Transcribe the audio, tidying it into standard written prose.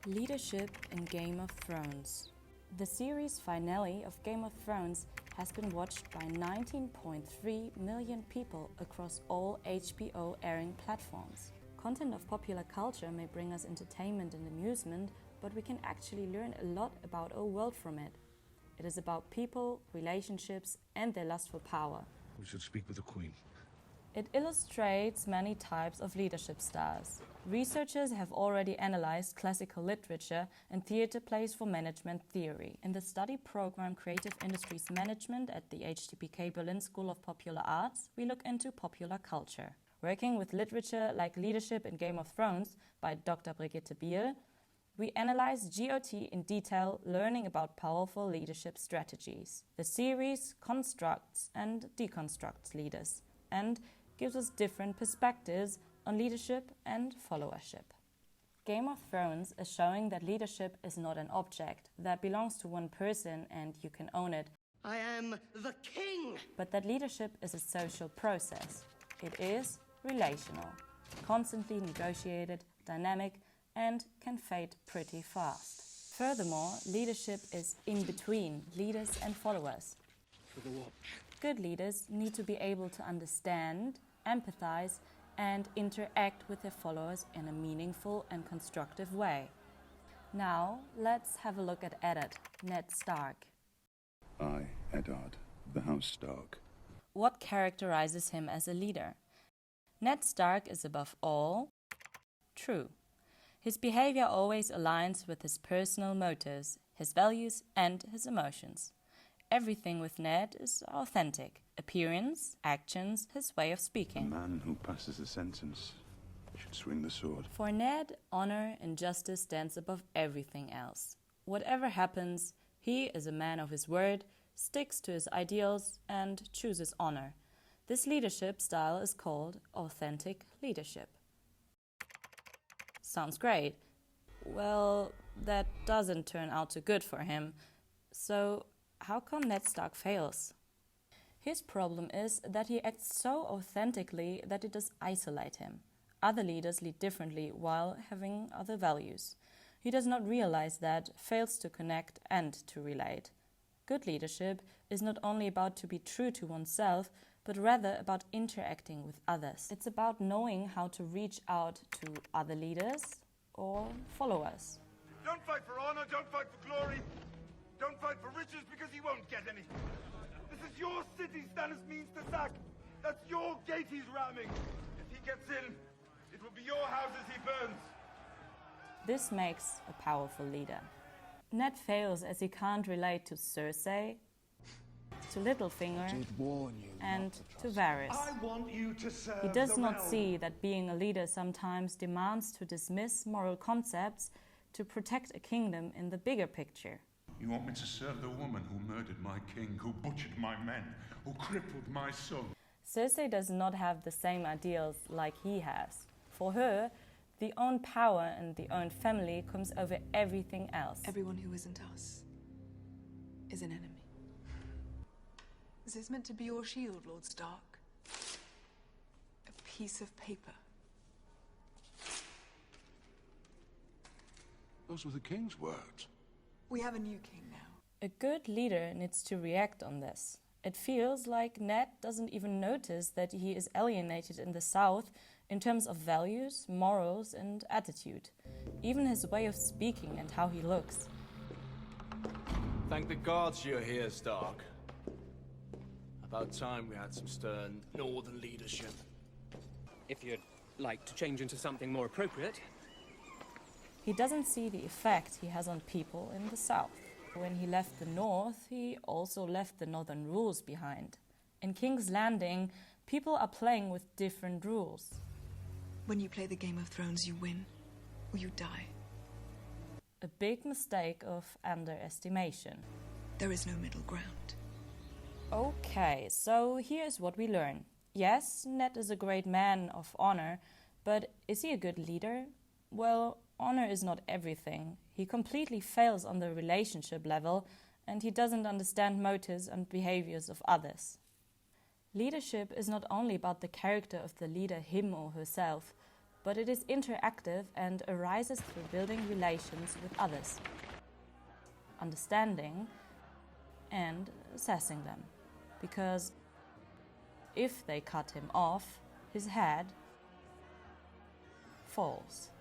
Leadership in Game of Thrones. The series finale of Game of Thrones has been watched by 19.3 million people across all HBO airing platforms. Content of popular culture may bring us entertainment and amusement, but we can actually learn a lot about our world from it. It is about people, relationships, and their lust for power. We should speak with the Queen. It illustrates many types of leadership styles. Researchers have already analyzed classical literature and theater plays for management theory. In the study program Creative Industries Management at the hdpk Berlin School of Popular Arts, we look into popular culture. Working with literature like Leadership in Game of Thrones by Dr. Brigitte Biehl, we analyze GOT in detail, learning about powerful leadership strategies. The series constructs and deconstructs leaders and gives us different perspectives on leadership and followership. Game of Thrones is showing that leadership is not an object that belongs to one person and you can own it. I am the king! But that leadership is a social process. It is relational, constantly negotiated, dynamic, and can fade pretty fast. Furthermore, leadership is in between leaders and followers. For the watch. Good leaders need to be able to understand, empathize, and interact with their followers in a meaningful and constructive way. Now, let's have a look at Eddard, Ned Stark. I, Eddard, the House Stark. What characterizes him as a leader? Ned Stark is above all true. His behavior always aligns with his personal motives, his values, and his emotions. Everything with Ned is authentic. Appearance, actions, his way of A speaking. man who passes a sentence should swing the sword. For Ned, honor and justice stands above everything else. Whatever happens, he is a man of his word, sticks to his ideals, and chooses honor. This leadership style is called authentic leadership. Sounds great. Well, that doesn't turn out too good for him. So, how come Ned Stark fails? His problem is that he acts so authentically that it does isolate him. Other leaders lead differently while having other values. He does not realize that, fails to connect and to relate. Good leadership is not only about to be true to oneself, but rather about interacting with others. It's about knowing how to reach out to other leaders or followers. Don't fight for honor, don't fight for glory. Don't fight for riches because he won't get any. This is your city Stannis means to sack. That's your gate he's ramming. If he gets in, it will be your houses he burns. This makes a powerful leader. Ned fails as he can't relate to Cersei, to Littlefinger, and to Varys. I want you to serve He does the not realm. see that being a leader sometimes demands to dismiss moral concepts to protect a kingdom in the bigger picture. You want me to serve the woman who murdered my king, who butchered my men, who crippled my son? Cersei does not have the same ideals like he has. For her, the own power and the own family comes over everything else. Everyone who isn't us is an enemy. Is this meant to be your shield, Lord Stark? A piece of paper. Those were the king's words. We have a new king now. A good leader needs to react on this. It feels like Ned doesn't even notice that he is alienated in the South in terms of values, morals, and attitude. Even his way of speaking and how he looks. Thank the gods you're here, Stark. About time we had some stern northern leadership. If you'd like to change into something more appropriate. He doesn't see the effect he has on people in the South. When he left the North, he also left the Northern rules behind. In King's Landing, people are playing with different rules. When you play the Game of Thrones, you win, or you die. A big mistake of underestimation. There is no middle ground. Okay, so here's what we learn. Yes, Ned is a great man of honor, but is he a good leader? Well, honor is not everything. He completely fails on the relationship level, and he doesn't understand motives and behaviors of others. Leadership is not only about the character of the leader, him or herself, but it is interactive and arises through building relations with others, understanding and assessing them. Because if they cut him off, his head falls.